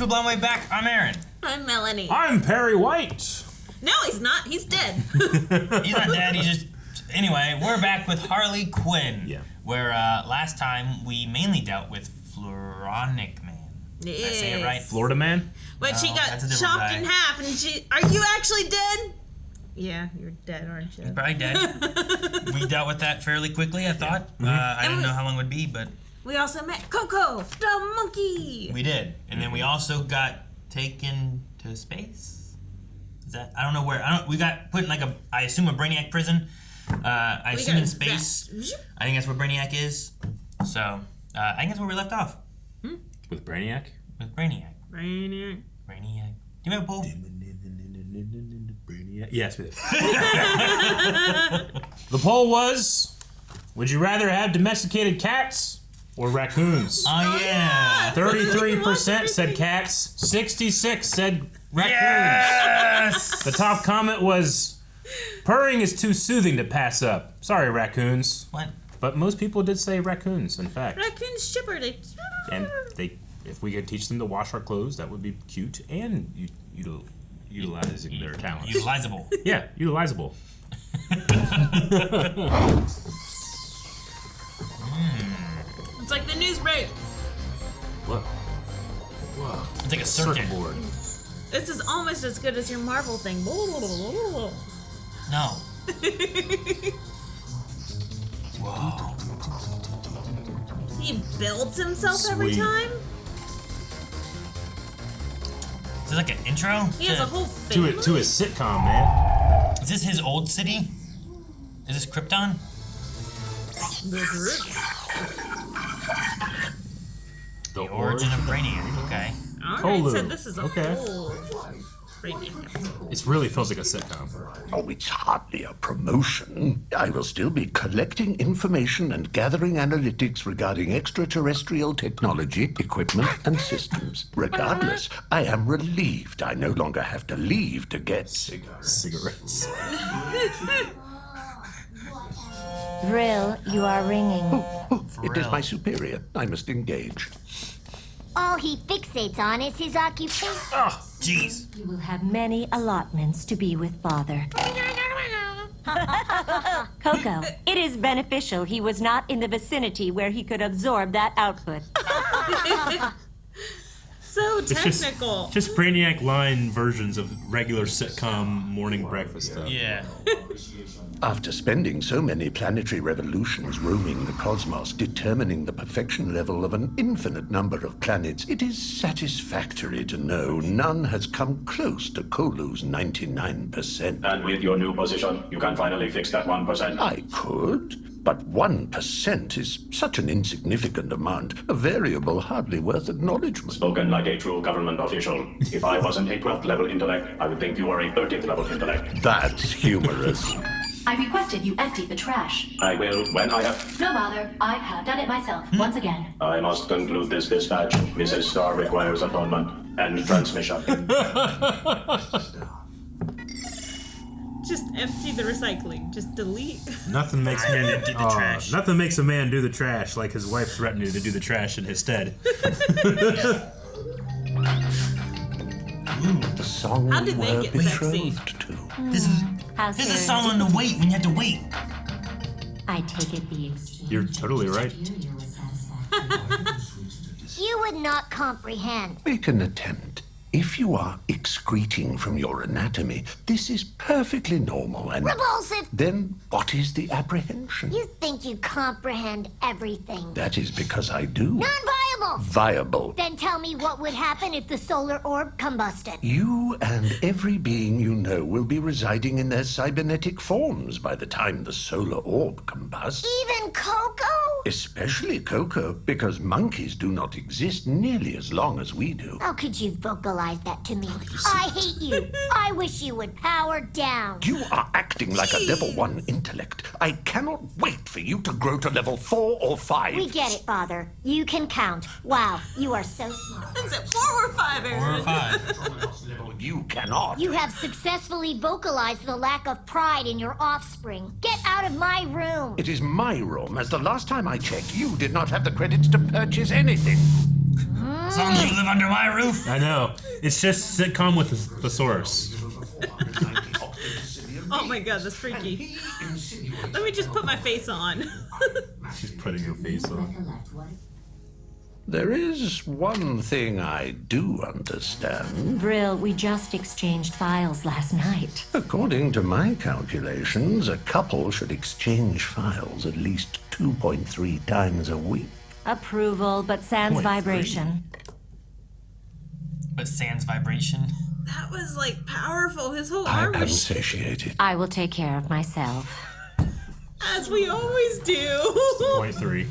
Magical Blonde Way back. I'm Aaron. I'm Melanie. I'm Perry White. No, he's not. He's dead. He's not dead. He's just... Anyway, we're back with Harley Quinn. Yeah. Where last time we mainly dealt with Floronic Man. Yes. Did I say it right? Florida Man? But she got that's a different chopped guy. in half, and she... Are you actually dead? Yeah, you're dead, aren't you? He's probably dead. We dealt with that fairly quickly, I thought. I didn't know how long it would be, but... We also met Coco, the monkey. We did. And then we also got taken to space. Is that... I don't know where. We got put in like I assume a Brainiac prison. I assume in space. I think that's where Brainiac is. So, I think that's where we left off. With Brainiac? With Brainiac. Brainiac. Brainiac. Do you have a poll? Brainiac. Yes, we did. The poll was, would you rather have domesticated cats or raccoons? Oh, yeah. 33% said cats, 66% said raccoons. Yes! The top comment was, purring is too soothing to pass up. Sorry, raccoons. What? But most people did say raccoons, in fact. Raccoons shipper. And if we could teach them to wash our clothes, that would be cute and utilizing their talents. Utilizable. Yeah, utilizable. It's like the news break. Whoa. It's like a circuit. board. This is almost as good as your Marvel thing. No. Whoa. He builds himself every Sweet. time? Is this like an intro? He has a whole family? To a sitcom, man. Is this his old city? Is this Krypton? The origin of Brainiac, okay. Alright, Kolu. so this is a Okay. whole Brainiac. It really feels like a sitcom. Oh, it's hardly a promotion. I will still be collecting information and gathering analytics regarding extraterrestrial technology, equipment, and systems. Regardless, I am relieved I no longer have to leave to get Cigarettes. Vril, you are ringing. Oh, it is my superior. I must engage. All he fixates on is his occupation. Oh, jeez. You will have many allotments to be with Father. Coco, it is beneficial he was not in the vicinity where he could absorb that output. So technical. Just Brainiac line versions of regular sitcom morning breakfast stuff. Yeah. After spending so many planetary revolutions roaming the cosmos, determining the perfection level of an infinite number of planets, it is satisfactory to know none has come close to Kolu's 99%. And with your new position, you can finally fix that 1%. I could, but 1% is such an insignificant amount, a variable hardly worth acknowledgement. Spoken like a true government official. If I wasn't a 12th level intellect, I would think you were a 30th level intellect. That's humorous. I requested you empty the trash. I will when I have... No bother, I have done it myself, once again. I must conclude this dispatch. Mrs. Starr requires atonement and transmission. Just empty the recycling. Just delete. Nothing makes I man emptied the trash. Nothing makes a man do the trash like his wife threatening to do the trash in his stead. The song How did they we're get sexy? betrothed to. This is How this is a soon song on the wait when you have to wait. I take it the exchange. You're totally right. You would not comprehend. Make an attempt. If you are excreting from your anatomy, this is perfectly normal and... Repulsive! Then what is the apprehension? You think you comprehend everything. That is because I do. Non-viable! Viable. Then tell me what would happen if the solar orb combusted. You and every being you know will be residing in their cybernetic forms by the time the solar orb combusts. Even Coco? Especially Coco, because monkeys do not exist nearly as long as we do. How could you vocalize that to me? I hate you. I wish you would power down. You are acting like a level 1 intellect. I cannot wait for you to grow to level 4 or 5. We get it, Father. You can count. Wow, you are so smart. Is it 4 or 5, Aaron? 4 or 5. You cannot. You have successfully vocalized the lack of pride in your offspring. Get out of my room. It is my room, as the last time I checked, you did not have the credits to purchase anything. As long as you live under my roof. I know. It's just sitcom with the thesaurus. Oh my god, that's freaky. Let me just put my face on. She's putting her face on. There is one thing I do understand. Brill, we just exchanged files last night. According to my calculations, a couple should exchange files at least 2.3 times a week. Approval, but sans 0.3. vibration. But sans vibration. That was like powerful. His whole I arm am was satiated. I will take care of myself. as we always do. 0.3.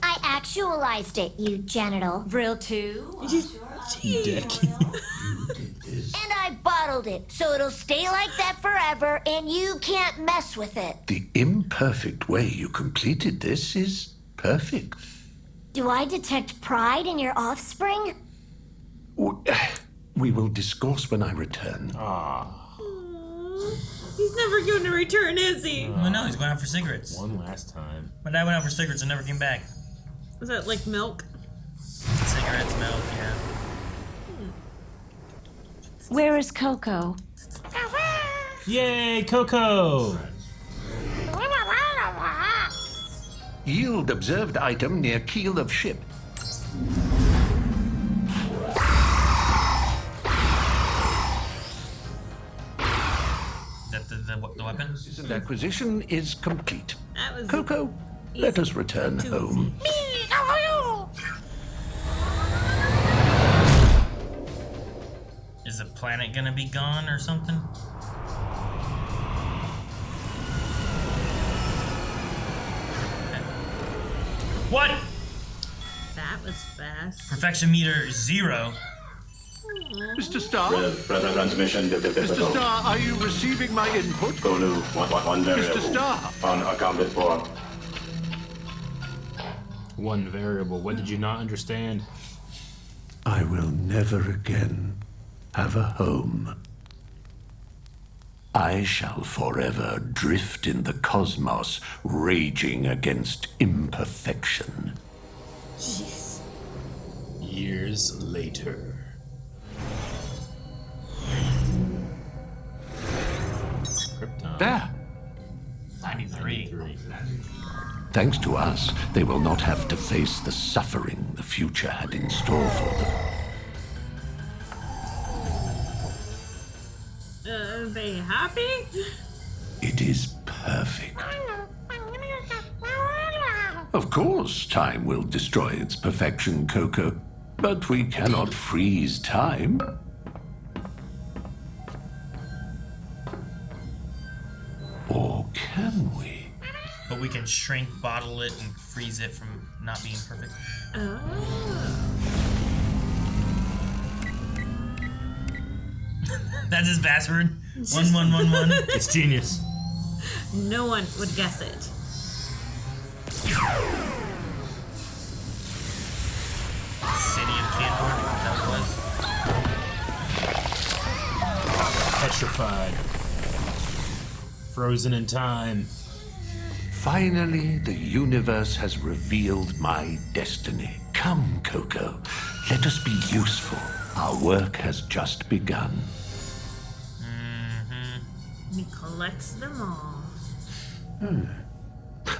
I actualized it, you genital. Brill 2? Jeez. And I bottled it, so it'll stay like that forever, and you can't mess with it. The imperfect way you completed this is perfect. Do I detect pride in your offspring? We will discourse when I return. He's never going to return, is he? Well, no, he's going out for cigarettes. One last time. My dad went out for cigarettes and never came back. Was that like milk? Cigarettes, milk, yeah. Where is Coco? Yay, Coco! Yield observed item near keel of ship. Is that the weapon? And acquisition is complete. That was Coco, let us return Too home. Is the planet gonna be gone or something? What? That was fast. Perfection meter 0. Mr. Starr? Present transmission Mr. difficult. Starr, are you receiving my input? Go to one variable. Mr. Starr! Unaccounted for. One variable. What did you not understand? I will never again have a home. I shall forever drift in the cosmos, raging against imperfection. Jeez. Years later. Krypton. There! 93. Thanks to us, they will not have to face the suffering the future had in store for them. Are they happy? It is perfect. Of course, time will destroy its perfection, Coco. But we cannot freeze time. Or can we? But we can shrink, bottle it, and freeze it from not being perfect. That's his password. 1111. It's genius. No one would guess it. City of Candor. That was. Petrified. Frozen in time. Finally, the universe has revealed my destiny. Come, Coco. Let us be useful. Our work has just begun. He collects them all.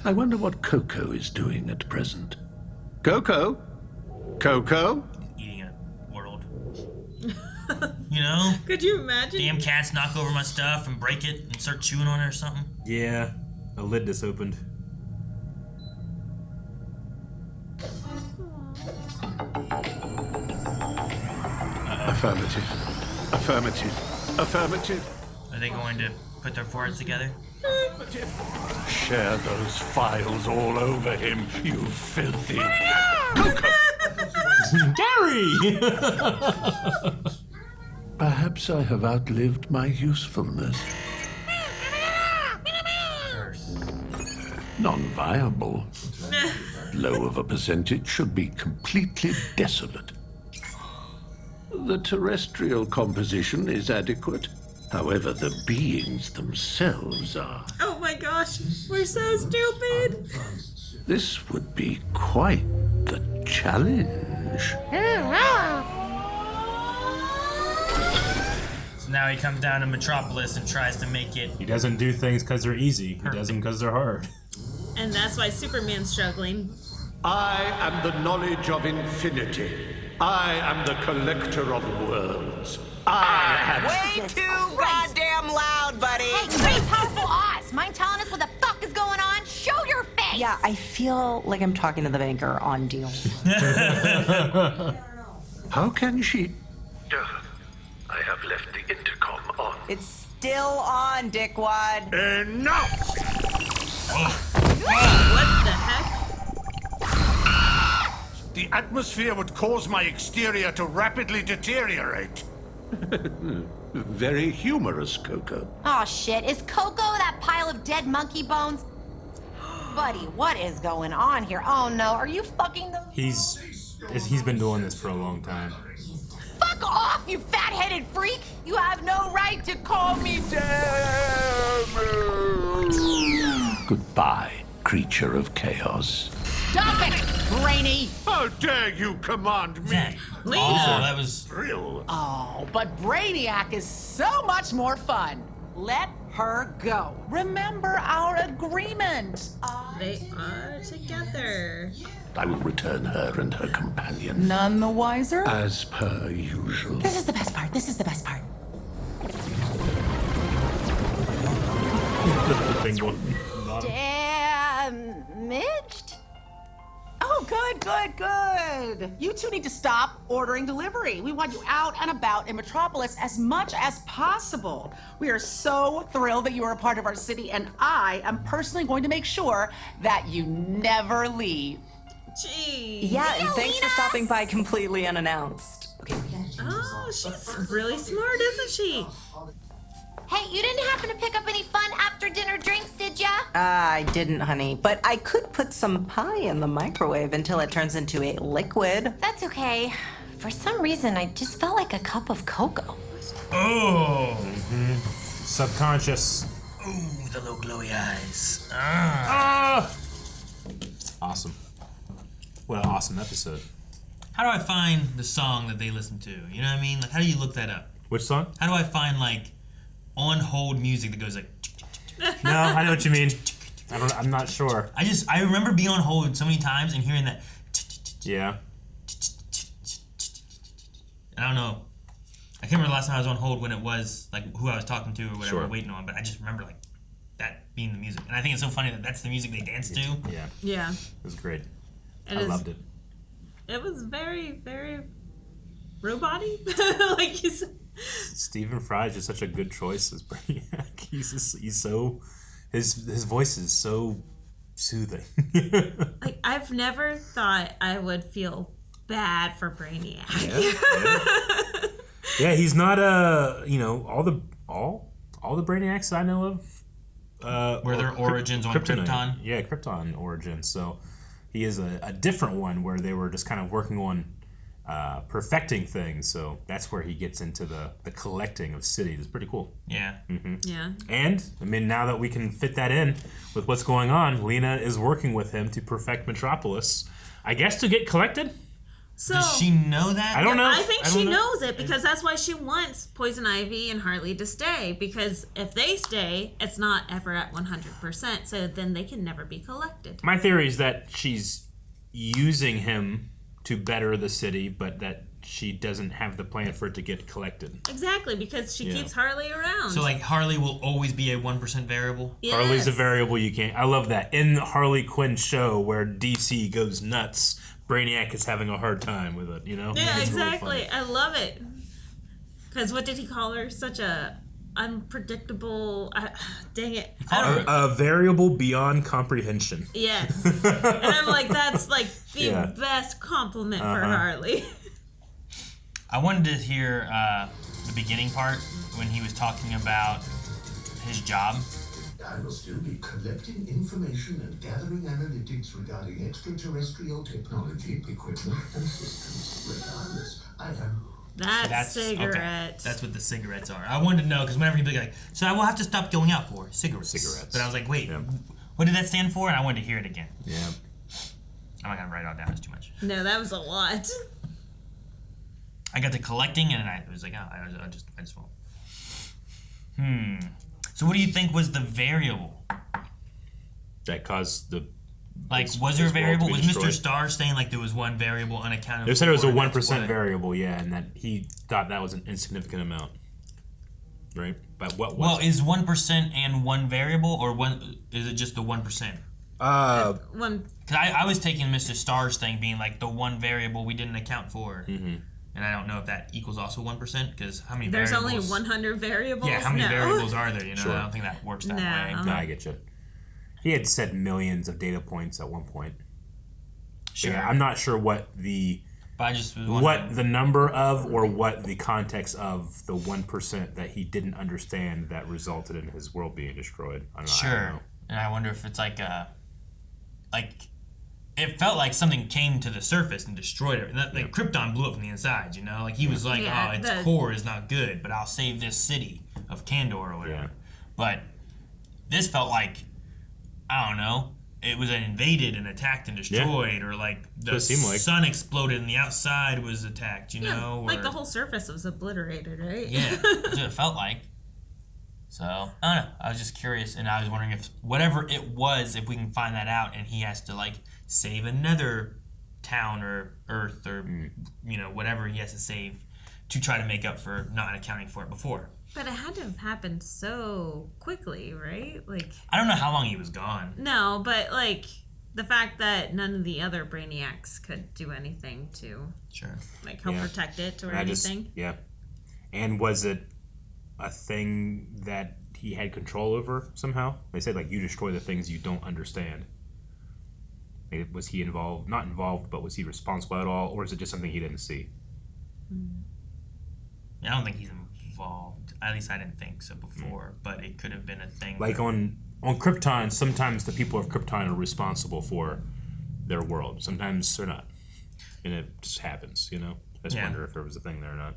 I wonder what Coco is doing at present. Coco? Coco? Eating a world. You know? Could you imagine? Damn cats knock over my stuff and break it and start chewing on it or something. Yeah. A lid just opened. Affirmative. Affirmative. Affirmative. Are they going to put their foreheads together? Share those files all over him, you filthy... Coco! Gary! Perhaps I have outlived my usefulness. Non-viable. Low of a percentage should be completely desolate. The terrestrial composition is adequate. However, the beings themselves are... Oh my gosh, we're so stupid. This would be quite the challenge. So now he comes down to Metropolis and tries to make it. He doesn't do things because they're easy. He does them because they're hard. And that's why Superman's struggling. I am the knowledge of infinity. I am the collector of worlds. I am... Way too goddamn loud, buddy. Hey, great powerful Oz. Mind telling us what the fuck is going on? Show your face. Yeah, I feel like I'm talking to the banker on deals. How can she... I have left the intercom on. It's still on, dickwad. Enough! What the heck? The atmosphere would cause my exterior to rapidly deteriorate. Very humorous, Coco. Oh shit, is Coco that pile of dead monkey bones? Buddy, what is going on here? Oh no, are you fucking the... He's been doing this for a long time. Fuck off, you fat-headed freak! You have no right to call me Goodbye, creature of chaos. Stop it, Brainy! How dare you command me? Oh, that was. Thrill. Oh, but Brainiac is so much more fun. Let her go. Remember our agreement. They are together. I will return her and her companion. None the wiser? As per usual. This is the best part. This is the best part. Damaged? Oh, good. You two need to stop ordering delivery. We want you out and about in Metropolis as much as possible. We are so thrilled that you are a part of our city, and I am personally going to make sure that you never leave. Jeez. Yeah, and thanks for stopping by completely unannounced. Okay. Oh, she's really smart, isn't she? Hey, you didn't happen to pick up any fun after-dinner drinks, did ya? I didn't, honey, but I could put some pie in the microwave until it turns into a liquid. That's okay. For some reason, I just felt like a cup of cocoa. Oh. Subconscious. Ooh, the little glowy eyes. Awesome. What an awesome episode. How do I find the song that they listen to? You know what I mean? Like, how do you look that up? Which song? How do I find, like, on hold music that goes like... No, I know what you mean. I'm not sure. I remember being on hold so many times and hearing that... Yeah. I don't know. I can't remember the last time I was on hold when it was, like, who I was talking to or whatever, Sure. waiting on, but I just remember, like, that being the music. And I think it's so funny that that's the music they dance to. Yeah. Yeah. It was great. It I is- loved it. It was very, very robot-y, like you said. Stephen Fry is just such a good choice as Brainiac. He's so his voice is so soothing. Like, I've never thought I would feel bad for Brainiac. Yeah, he's not all the Brainiacs I know of Were their origins on Krypton? Yeah, Krypton origins. So he is a different one where they were just kind of working on perfecting things. So that's where he gets into the collecting of cities. It's pretty cool. Yeah. Mm-hmm. Yeah. And, I mean, now that we can fit that in with what's going on, Lena is working with him to perfect Metropolis. I guess to get collected? So, does she know that? I don't know. I think she knows it because that's why she wants Poison Ivy and Harley to stay. Because if they stay, it's not ever at 100%. So then they can never be collected. My theory is that she's using him to better the city, but that she doesn't have the plan for it to get collected. Exactly, because she keeps Harley around. So, like, Harley will always be a 1% variable? Yes. Harley's a variable you can't... I love that. In the Harley Quinn show where DC goes nuts, Brainiac is having a hard time with it, you know? Yeah, It's really exactly. funny. I love it. Because what did he call her? Such a unpredictable... dang it. A variable beyond comprehension. Yes. And I'm like, that's like the Yeah. best compliment for Harley. I wanted to hear the beginning part when he was talking about his job. I will still be collecting information and gathering analytics regarding extraterrestrial technology, equipment, and systems. Regardless, I am... That's cigarette. Okay. That's what the cigarettes are. I wanted to know, because whenever he'd be like, so I will have to stop going out for cigarettes. Cigarettes. But I was like, wait, what did that stand for? And I wanted to hear it again. Yeah. I'm not gonna write it all down. It's too much. No, that was a lot. I got to collecting, and I was like, oh, I just won't. So what do you think was the variable that caused the? Like, was there a variable? Was Mr. Starr saying like there was one variable unaccounted for? They said it was a 1% variable, yeah, and that he thought that was an insignificant amount, right? But what? Well, is 1% and one variable, or one? Is it just the 1%? One. Cause I was taking Mr. Starr's thing being like the one variable we didn't account for, and I don't know if that equals also 1%. Because how many? There's variables? only 100 variables. Yeah, how many No. variables are there? You know, Sure. I don't think that works that No. way. No, I get you. He had said millions of data points at one point. Sure. Yeah, I'm not sure what the number of or what the context of the 1% that he didn't understand that resulted in his world being destroyed. I don't know. And I wonder if it's like it felt like something came to the surface and destroyed it. Like Krypton blew up from the inside, you know? Like he was like, oh, its core is not good, but I'll save this city of Kandor or whatever. Yeah. But this felt like, I don't know, it was invaded and attacked and destroyed, or like the sun exploded and the outside was attacked, you know? Like the whole surface was obliterated, right? Yeah, that's what it felt like. So, I don't know. I was just curious, and I was wondering if whatever it was, if we can find that out, and he has to, like, save another town or Earth or, you know, whatever he has to save to try to make up for not accounting for it before. But it had to have happened so quickly, right? Like, I don't know how long he was gone. No, but, like, the fact that none of the other Brainiacs could do anything to, like, help protect it or anything. And was it a thing that he had control over somehow? They said, like, you destroy the things you don't understand. Was he involved? Not involved, but was he responsible at all? Or is it just something he didn't see? I don't think he's involved. At least I didn't think so before. But it could have been a thing. Like on Krypton, sometimes the people of Krypton are responsible for their world. Sometimes they're not. And it just happens, you know? I just wonder if there was a thing there or not.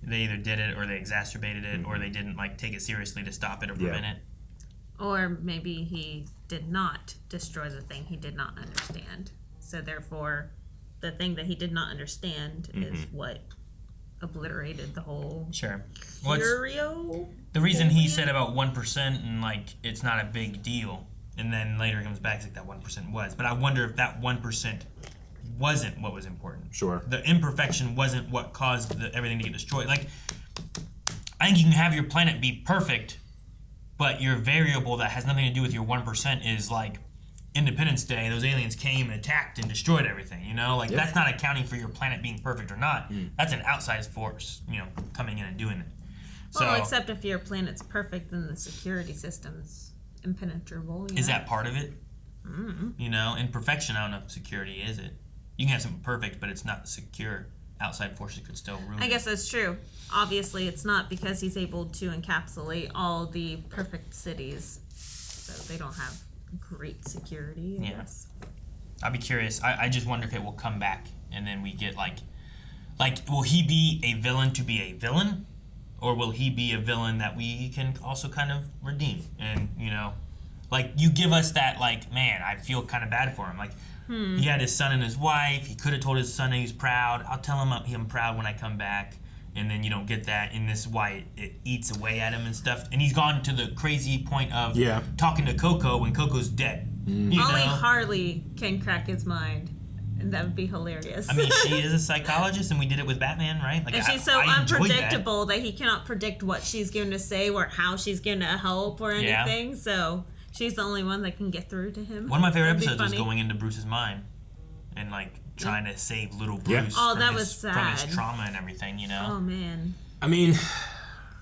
They either did it or they exacerbated it or they didn't like take it seriously to stop it or prevent it. Or maybe he did not destroy the thing he did not understand. So therefore, the thing that he did not understand is what obliterated the whole Curio. The reason he said about 1% and like it's not a big deal, and then later he comes back like that 1% was. But I wonder if that 1% wasn't what was important. Sure. The imperfection wasn't what caused everything to get destroyed. Like, I think you can have your planet be perfect, but your variable that has nothing to do with your 1% is like Independence Day. Those aliens came and attacked and destroyed everything. You know, like that's not accounting for your planet being perfect or not. That's an outside force, you know, coming in and doing it. Well, except if your planet's perfect, then the security system's impenetrable. Is that part of it? You know, in perfection, I don't know if security is it. You can have something perfect, but it's not secure. Outside forces could still ruin it. I guess that's true. Obviously, it's not because he's able to encapsulate all the perfect cities. So they don't have great security, I guess. I'd be curious. I just wonder if it will come back and then we get like, will he be a villain to be a villain? Or will he be a villain that we can also kind of redeem? And, you know, like you give us that, like, man, I feel kind of bad for him. Like, he had his son and his wife. He could have told his son that he was proud. I'll tell him I'm proud when I come back. And then you don't get that. And this is why it eats away at him and stuff. And he's gone to the crazy point of talking to Coco when Coco's dead. Only Harley can crack his mind. And that would be hilarious. I mean, she is a psychologist, and we did it with Batman, right? Like, and she's so unpredictable that he cannot predict what she's going to say or how she's going to help or anything. Yeah. So she's the only one that can get through to him. One of my favorite episodes was going into Bruce's mind and, like, trying to save little Bruce that was sad. From his trauma and everything, you know? Oh, man. I mean,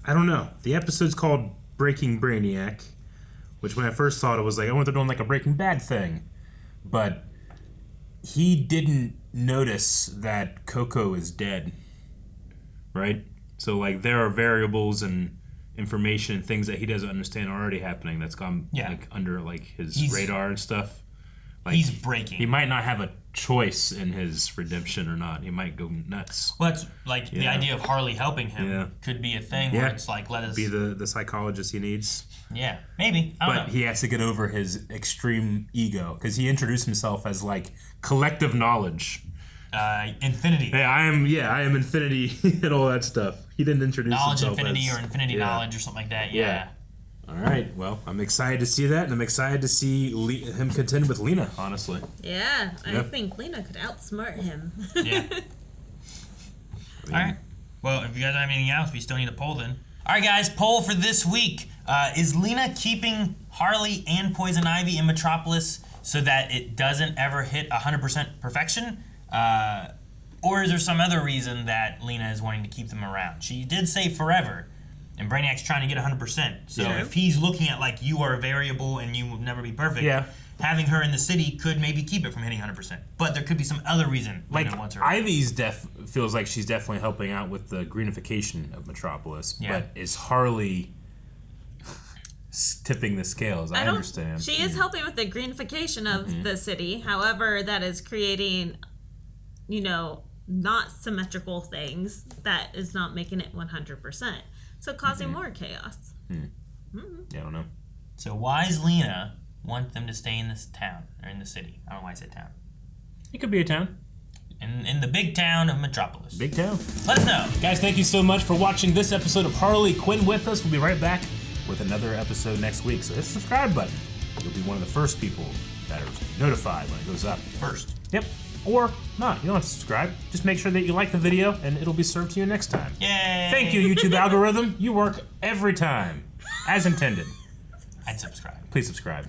I don't know. The episode's called Breaking Brainiac, which when I first thought it was like, I wonder if they're doing, like, a Breaking Bad thing. But he didn't notice that Coco is dead, right? So, like, there are variables and information and things that he doesn't understand are already happening that's gone like under like his radar and stuff. Like, he's breaking. He might not have a choice in his redemption or not. He might go nuts. Well, that's like the idea of Harley helping him could be a thing where it's like, let us be the psychologist he needs. Yeah, maybe. I don't know. He has to get over his extreme ego because he introduced himself as like collective knowledge. Infinity. Hey, I am infinity and all that stuff. He didn't introduce knowledge himself infinity as, or infinity knowledge or something like that. Yeah. All right. Well, I'm excited to see that, and I'm excited to see him contend with Lena. Honestly. Yeah, I think Lena could outsmart him. Yeah. All right. Well, if you guys don't have anything else, we still need a poll then. All right, guys. Poll for this week: is Lena keeping Harley and Poison Ivy in Metropolis so that it doesn't ever hit 100% perfection? Or is there some other reason that Lena is wanting to keep them around? She did say forever, and Brainiac's trying to get 100%. So if he's looking at like you are a variable and you will never be perfect, having her in the city could maybe keep it from hitting 100%. But there could be some other reason Lena wants her. Ivy's feels like she's definitely helping out with the greenification of Metropolis. But is Harley tipping the scales? I understand. She is helping with the greenification of the city. However, that is creating, not symmetrical things that is not making it 100%. So causing more chaos. Yeah, I don't know. So why does Lena want them to stay in this town, or in the city? I don't know why I said town. It could be a town. In the big town of Metropolis. Big town. Let us know. Guys, thank you so much for watching this episode of Harley Quinn with us. We'll be right back with another episode next week. So hit the subscribe button. You'll be one of the first people that are notified when it goes up. First. Yep. Or not. You don't have to subscribe. Just make sure that you like the video and it'll be served to you next time. Yay! Thank you, YouTube algorithm. You work every time. As intended. And subscribe. Please subscribe.